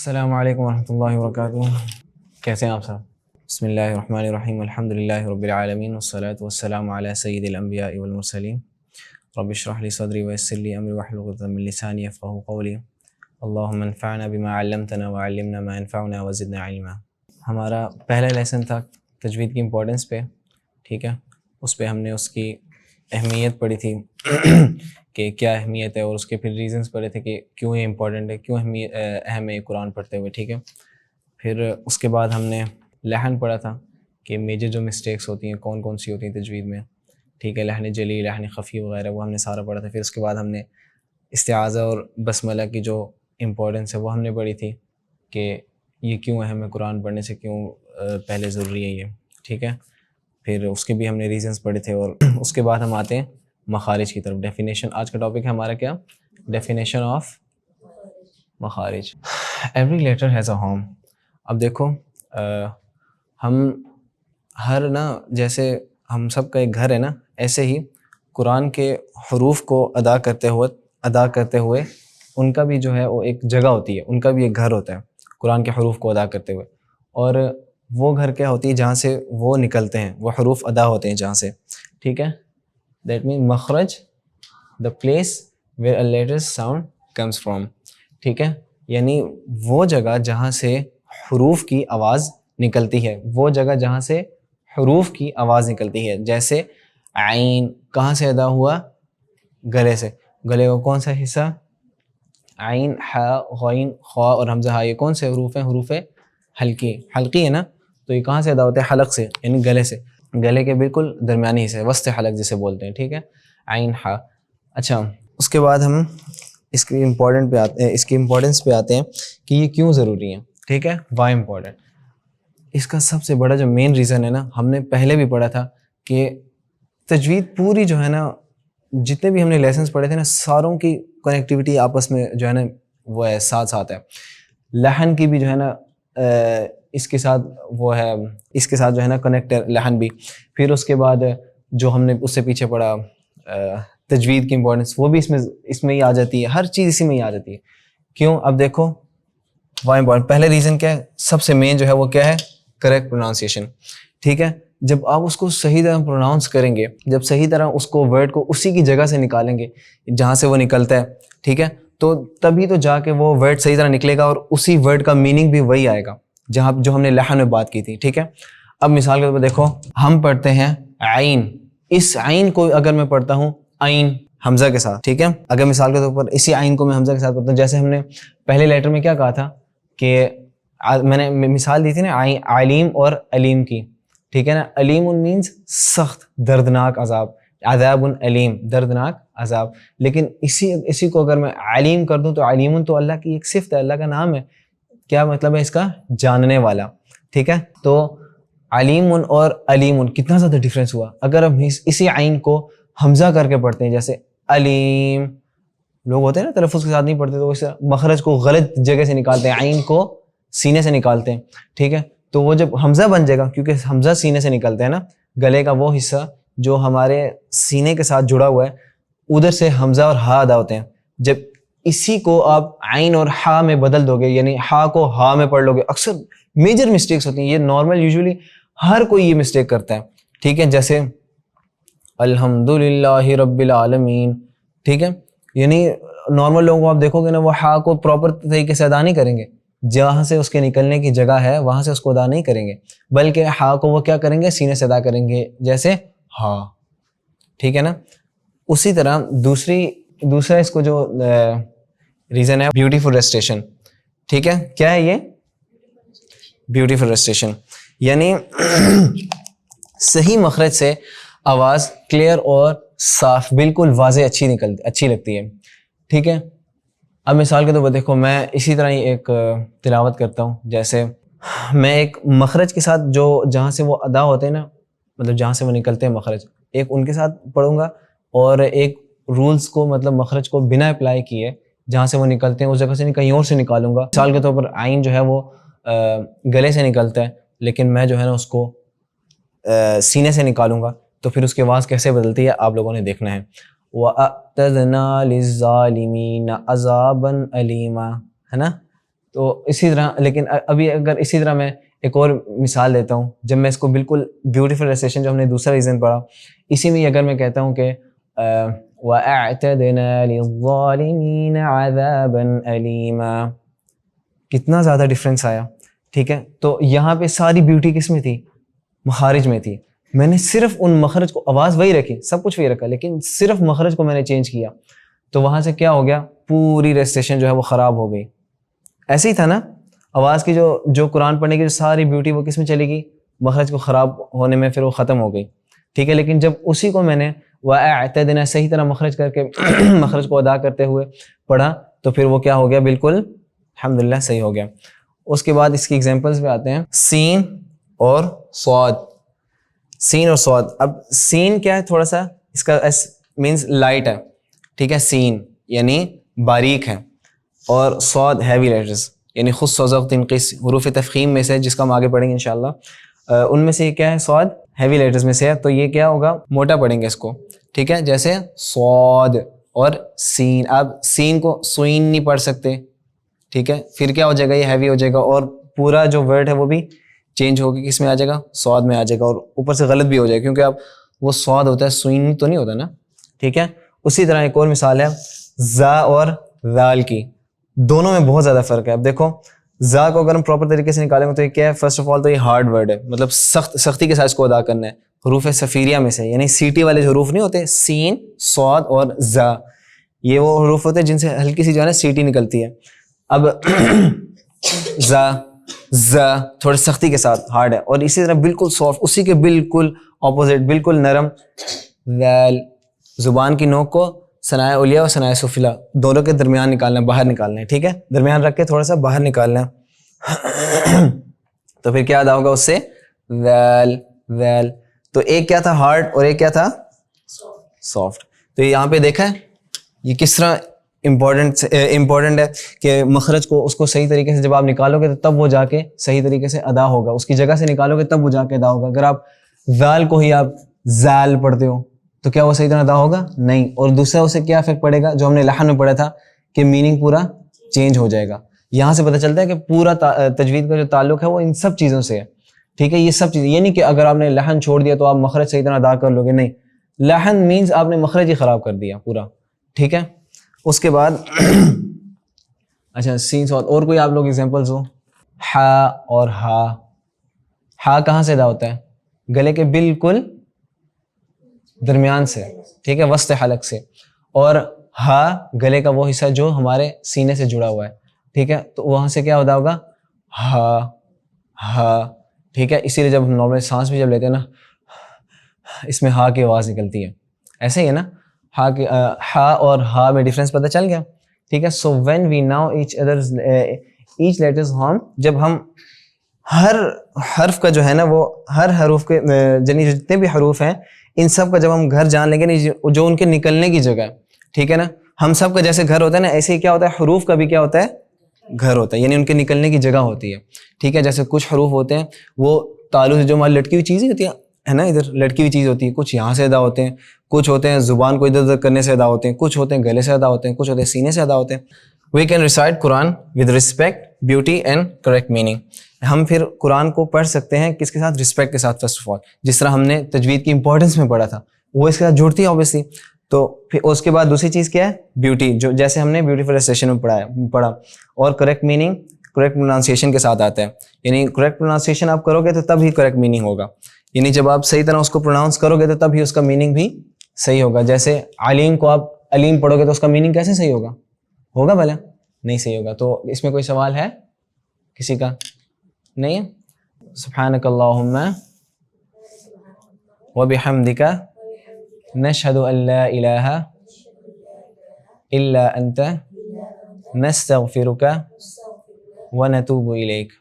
السلام علیکم ورحمۃ اللہ وبرکاتہ. کیسے ہیں آپ صاحب؟ بسم اللہ الرحمن الرحیم الحمد للہ رب العالمین والصلاۃ والسلام علی سید الانبیاء والمرسلین. رب اشرح لی صدری ویسر لی امری واحلل عقدۃ من لسانی یفقہوا قولی. اللہم انفعنا بما علمتنا وعلمنا ما ينفعنا وزدنا علما. ہمارا پہلا لیسن تھا تجوید کی امپورٹنس پہ. ٹھیک ہے، اس پہ ہم نے اس کی اہمیت پڑھی تھی کہ کیا اہمیت ہے، اور اس کے پھر ریزنز پڑھے تھے کہ کیوں یہ امپورٹنٹ ہے، کیوں اہم ہے قرآن پڑھتے ہوئے. ٹھیک ہے، پھر اس کے بعد ہم نے لحن پڑھا تھا کہ میجر جو مسٹیکس ہوتی ہیں کون کون سی ہوتی ہیں تجوید میں. ٹھیک ہے، لحن جلی، لحن خفی وغیرہ، وہ ہم نے سارا پڑھا تھا. پھر اس کے بعد ہم نے استعاذہ اور بسملہ کی جو امپورٹنس ہے وہ ہم نے پڑھی تھی کہ یہ کیوں اہم ہے، قرآن پڑھنے سے کیوں پہلے ضروری ہے یہ. ٹھیک ہے، پھر اس کے بھی ہم نے ریزنز پڑھے تھے. اور اس کے بعد ہم آتے ہیں مخارج کی طرف. ڈیفینیشن آج کا ٹاپک ہے ہمارا کیا؟ ڈیفینیشن آف مخارج. Every letter has a home. اب دیکھو ہم ہر جیسے ہم سب کا ایک گھر ہے نا، ایسے ہی قرآن کے حروف کو ادا کرتے ہوئے ان کا بھی جو ہے وہ ایک جگہ ہوتی ہے، ان کا بھی ایک گھر ہوتا ہے قرآن کے حروف کو ادا کرتے ہوئے. اور وہ گھر کیا ہوتی ہے؟ جہاں سے وہ نکلتے ہیں، وہ حروف ادا ہوتے ہیں جہاں سے. ٹھیک ہے، دیٹ مین مخرج the place where a letter sound comes from. ٹھیک ہے، یعنی وہ جگہ جہاں سے حروف کی آواز نکلتی ہے، وہ جگہ جہاں سے حروف کی آواز نکلتی ہے. جیسے عین کہاں سے ادا ہوا؟ گلے سے. گلے کا کون سا حصہ؟ عین، ح، غین، خا اور حمزہ ہا، یہ کون سے حروف ہیں؟ حروف حلقی ہے نا. تو یہ کہاں سے ادا ہوتے ہیں؟ حلق سے، یعنی گلے سے، گلے کے بالکل درمیانی حصے، وسط حلق جسے بولتے ہیں. ٹھیک ہے، عین ح. اچھا، اس کے بعد ہم اس کی امپورٹنس پہ آتے ہیں کہ یہ کیوں ضروری ہیں. ٹھیک ہے، وائی امپورٹنٹ. اس کا سب سے بڑا جو مین ریزن ہے نا، ہم نے پہلے بھی پڑھا تھا کہ تجوید پوری جو ہے نا، جتنے بھی ہم نے لیسنس پڑھے تھے نا، ساروں کی کنیکٹیوٹی آپس میں جو ہے نا وہ ہے، ساتھ ساتھ ہے. لحن کی بھی جو ہے نا اس کے ساتھ وہ ہے، اس کے ساتھ جو ہے نا کنیکٹر لحن بھی. پھر اس کے بعد جو ہم نے اس سے پیچھے پڑھا تجوید کی امپورٹنس، وہ بھی اس میں ہی آ جاتی ہے. ہر چیز اسی میں ہی آ جاتی ہے. کیوں؟ اب دیکھو وائی امپورٹنٹ. پہلے ریزن کیا ہے؟ سب سے مین جو ہے وہ کیا ہے؟ Correct pronunciation. ٹھیک ہے، جب آپ اس کو صحیح طرح پروناؤنس کریں گے، جب صحیح طرح اس کو ورڈ کو اسی کی جگہ سے نکالیں گے جہاں سے وہ نکلتا ہے، ٹھیک ہے، تو تبھی تو جا کے وہ ورڈ صحیح طرح نکلے گا، اور اسی ورڈ کا میننگ بھی وہی آئے گا جو ہم نے لحن میں بات کی تھی. ٹھیک ہے، اب مثال کے طور پر دیکھو، ہم پڑھتے ہیں عین. اس عین کو اگر میں پڑھتا ہوں عین حمزہ کے ساتھ، ٹھیک ہے، اگر مثال کے طور پر اسی عین کو میں حمزہ کے ساتھ پڑھتا ہوں، جیسے ہم نے پہلے لیٹر میں کیا کہا تھا کہ میں نے مثال دی تھی نا علیم اور علیم کی. ٹھیک ہے نا، علیم مینز سخت دردناک عذاب، عذاب علیم دردناک عذاب. لیکن اسی کو اگر میں علیم کر دوں تو علیم تو اللہ کی ایک صفت ہے، اللہ کا نام ہے. کیا مطلب ہے اس کا؟ جاننے والا. ٹھیک ہے، تو علیم اور علیم کتنا زیادہ ڈفرینس ہوا. اگر ہم اسی عین کو حمزہ کر کے پڑھتے ہیں، جیسے علیم، لوگ ہوتے ہیں نا تلفظ کے ساتھ نہیں پڑھتے تو اس مخرج کو غلط جگہ سے نکالتے ہیں، عین کو سینے سے نکالتے ہیں. ٹھیک ہے، تو وہ جب حمزہ بن جائے گا، کیونکہ حمزہ سینے سے نکلتا ہے نا، گلے کا وہ حصہ جو ہمارے سینے کے ساتھ جڑا ہوا ہے، ادھر سے حمزہ اور ہا ادا ہوتے ہیں. جب اسی کو آپ عین اور ہا میں بدل دو گے، یعنی ہا کو ہا میں پڑھ لو گے، اکثر میجر مسٹیکس ہوتی ہیں. یہ نارمل یوزولی ہر کوئی یہ مسٹیک کرتا ہے. ٹھیک ہے، جیسے الحمدللہ رب العالمین. ٹھیک ہے، یعنی نارمل لوگوں کو آپ دیکھو گے نا، وہ ہا کو پراپر طریقے سے ادا نہیں کریں گے، جہاں سے اس کے نکلنے کی جگہ ہے وہاں سے اس کو ادا نہیں کریں گے، بلکہ ہا کو وہ کیا کریں گے؟ سینے سے ادا کریں گے، جیسے ہا. ٹھیک ہے نا. اسی طرح دوسرا اس کو جو ریزن ہے بیوٹیفل ریسٹیشن. ٹھیک ہے، کیا ہے یہ؟ بیوٹیفل ریسٹیشن یعنی صحیح مخرج سے آواز کلیئر اور صاف، بالکل واضح، اچھی لگتی ہے. ٹھیک ہے، اب مثال کے طور پر دیکھو، میں اسی طرح ہی ایک تلاوت کرتا ہوں. جیسے میں ایک مخرج کے ساتھ جو جہاں سے وہ ادا ہوتے ہیں نا، مطلب جہاں سے وہ نکلتے ہیں مخرج، ایک ان کے ساتھ پڑھوں گا، اور ایک رولز کو مطلب مخرج کو بنا اپلائی کیے جہاں سے وہ نکلتے ہیں اس جگہ سے نہیں کہیں اور سے نکالوں گا. مثال کے طور پر عین جو ہے وہ گلے سے نکلتا ہے، لیکن میں جو ہے نا اس کو سینے سے نکالوں گا، تو پھر اس کی آواز کیسے بدلتی ہے آپ لوگوں نے دیکھنا ہے. وَأَعْتَدْنَا لِلظَّالِمِينَ عَذَابًا أَلِيمًا، ہے نا. تو اسی طرح لیکن ابھی اگر اسی طرح میں ایک اور مثال دیتا ہوں، جب میں اس کو بالکل بیوٹیفل ریسیشن جو ہم نے دوسرا ریزن پڑھا، اسی میں اگر میں کہتا ہوں کہ وَأَعْتَدْنَا لِلظَّالِمِينَ عَذَابًا أَلِيمًا، کتنا زیادہ ڈفرینس آیا. ٹھیک ہے، تو یہاں پہ ساری بیوٹی کس میں تھی؟ مخارج میں تھی. میں نے صرف ان مخرج کو، آواز وہی رکھی، سب کچھ وہی رکھا، لیکن صرف مخرج کو میں نے چینج کیا، تو وہاں سے کیا ہو گیا؟ پوری ریسیشن جو ہے وہ خراب ہو گئی. ایسے ہی تھا نا، آواز کی جو قرآن پڑھنے کی جو ساری بیوٹی وہ کس میں چلی گئی؟ مخرج کو خراب ہونے میں، پھر وہ ختم ہو گئی. ٹھیک ہے، لیکن جب اسی کو میں نے وَأَعْتَدْنَا صحیح طرح مخرج کر کے مخرج کو ادا کرتے ہوئے پڑھا، تو پھر وہ کیا ہو گیا؟ بالکل الحمدللہ صحیح ہو گیا. اس کے بعد اس کی ایگزامپلس پہ آتے ہیں. سین اور صاد، سین اور صاد. اب سین کیا ہے؟ تھوڑا سا اس کا ایس مینز لائٹ ہے. ٹھیک ہے، سین یعنی باریک ہے، اور صاد ہیوی لیٹرز یعنی خص وضغط تنقیص حروف تفخیم میں سے، جس کا ہم آگے پڑھیں گے انشاءاللہ. ان میں سے یہ کیا ہے؟ صاد ہیوی لیٹرز میں سے ہے، تو یہ کیا ہوگا؟ موٹا پڑھیں گے اس کو. ٹھیک ہے، جیسے صاد اور سین. آپ سین کو سوین نہیں پڑھ سکتے. ٹھیک ہے، پھر کیا ہو جائے گا؟ یہ ہیوی ہو جائے گا، اور پورا جو ورڈ ہے وہ بھی چینج ہو کے کس میں آ جائے گا؟ صاد میں آ جائے گا، اور اوپر سے غلط بھی ہو جائے گا، کیونکہ اب وہ صاد ہوتا ہے، سوین تو نہیں ہوتا نا. ٹھیک ہے، اسی طرح ایک اور مثال ہے زا اور ذال کی. دونوں میں بہت زیادہ فرق ہے. اب دیکھو، زا کو اگر ہم پراپر طریقے سے نکالیں گے تو یہ کیا ہے؟ فرسٹ آف آل تو یہ ہارڈ ورڈ ہے، مطلب سختی کے ساتھ اس کو ادا کرنا ہے. حروف صفیریہ میں سے، یعنی سیٹی والے جو حروف نہیں ہوتے، سین، صاد اور زا، یہ وہ حروف ہوتے ہیں جن سے ہلکی سی جو ہے نا سیٹی نکلتی ہے. اب زا تھوڑی سختی کے ساتھ ہارڈ ہے، اور اسی طرح بالکل سافٹ، اسی کے بالکل اپوزٹ، بالکل نرم، ذال. زبان کی نوک کو ثنائے علیہ اور ثنائے سفلیٰ دونوں کے درمیان نکالنا ہے، باہر نکالنا ہے. ٹھیک ہے، درمیان رکھ کے تھوڑا سا باہر نکالنا ہے. تو پھر کیا ادا ہوگا اس سے؟ ذال، ذال. تو ایک کیا تھا؟ ہارڈ، اور ایک کیا تھا؟ سافٹ. تو یہاں پہ دیکھا ہے یہ کس طرح امپورٹنٹ ہے کہ مخرج کو، اس کو صحیح طریقے سے جب آپ نکالو گے تو تب وہ جا کے صحیح طریقے سے ادا ہوگا. اس کی جگہ سے نکالو گے تب وہ جا کے ادا ہوگا. اگر آپ ذال کو ہی آپ زال پڑھتے ہو تو کیا وہ صحیح طرح ادا ہوگا؟ نہیں. اور دوسرا اسے کیا افیکٹ پڑے گا؟ جو ہم نے لحن میں پڑھا تھا کہ میننگ پورا چینج ہو جائے گا. یہاں سے پتہ چلتا ہے کہ پورا تجوید کا جو تعلق ہے وہ ان سب چیزوں سے ہے. ٹھیک ہے، یہ سب چیزیں، یہ نہیں کہ اگر آپ نے لحن چھوڑ دیا تو آپ مخرج صحیح طرح ادا کر لو گے، نہیں. لحن مینز آپ نے مخرج ہی خراب کر دیا پورا. ٹھیک ہے، اس کے بعد اچھا سین صاد اور کوئی آپ لوگ ایگزامپلز ہو؟ ہا اور ہا. ہا کہاں سے ادا ہوتا ہے؟ گلے کے بالکل درمیان سے. ٹھیک ہے، وسط حلق سے. اور ہا گلے کا وہ حصہ جو ہمارے سینے سے جڑا ہوا ہے. ٹھیک ہے، تو وہاں سے کیا ادا ہوگا؟ ہا، ہا. ٹھیک ہے، اسی لیے جب ہم نارمل سانس بھی جب لیتے ہیں نا، اس میں ہا کی آواز نکلتی ہے. ایسے ہی ہے نا، ہا کی ہا اور ہا میں ڈفرینس پتہ چل گیا. ٹھیک ہے، so when we now each letters ہم، جب ہم ہر حرف کا جو ہے نا وہ ہر حروف کے یعنی جتنے بھی حروف ہیں ان سب کا جب ہم گھر جان لیں گے، جو ان کے نکلنے کی جگہ ہے. ٹھیک ہے نا، ہم سب کا جیسے گھر ہوتا ہے نا، ایسے ہی کیا ہوتا ہے؟ حروف کا بھی کیا ہوتا ہے؟ گھر ہوتا ہے، یعنی ان کے نکلنے کی جگہ ہوتی ہے. ٹھیک ہے، جیسے کچھ حروف ہوتے ہیں وہ تالو سے جو ہماری لٹکی ہوئی چیزیں ہوتی ہے نا، ادھر لٹکی ہوئی چیز ہوتی ہے، کچھ یہاں سے ادا ہوتے ہیں، کچھ ہوتے ہیں زبان کو ادھر ادھر کرنے سے ادا ہوتے ہیں، کچھ ہوتے ہیں گلے سے ادا ہوتے ہیں، کچھ ہوتے ہیں سینے سے ادا ہوتے ہیں. We can recite Quran with respect, beauty and correct meaning. ہم پھر قرآن کو پڑھ سکتے ہیں کس کے ساتھ؟ رسپیکٹ کے ساتھ. فرسٹ آف آل جس طرح ہم نے تجوید کی امپورٹنس میں پڑھا تھا وہ اس کے ساتھ جڑتی ہے اوبیسلی. تو پھر اس کے بعد دوسری چیز کیا ہے؟ بیوٹی، جو جیسے ہم نے بیوٹیفل ریسیشن میں پڑھا. اور کریکٹ میننگ کریکٹ پروننسیشن کے ساتھ آتا ہے، یعنی کریکٹ پروننسیشن آپ کرو گے تو تب ہی کریکٹ میننگ ہوگا. یعنی جب آپ صحیح طرح اس کو پروناؤنس کرو گے تو تب ہی اس کا میننگ بھی صحیح ہوگا. جیسے علیم کو آپ علیم پڑھو گے تو اس کا میننگ کیسے صحیح ہوگا؟ ہوگا بھلا؟ نہیں صحیح ہوگا. تو اس میں کوئی سوال ہے کسی کا؟ نہیں ہے؟ سبحانک اللہم وبحمدک نشہد ان لا الہ الا انت نستغفرک ونتوب الیک.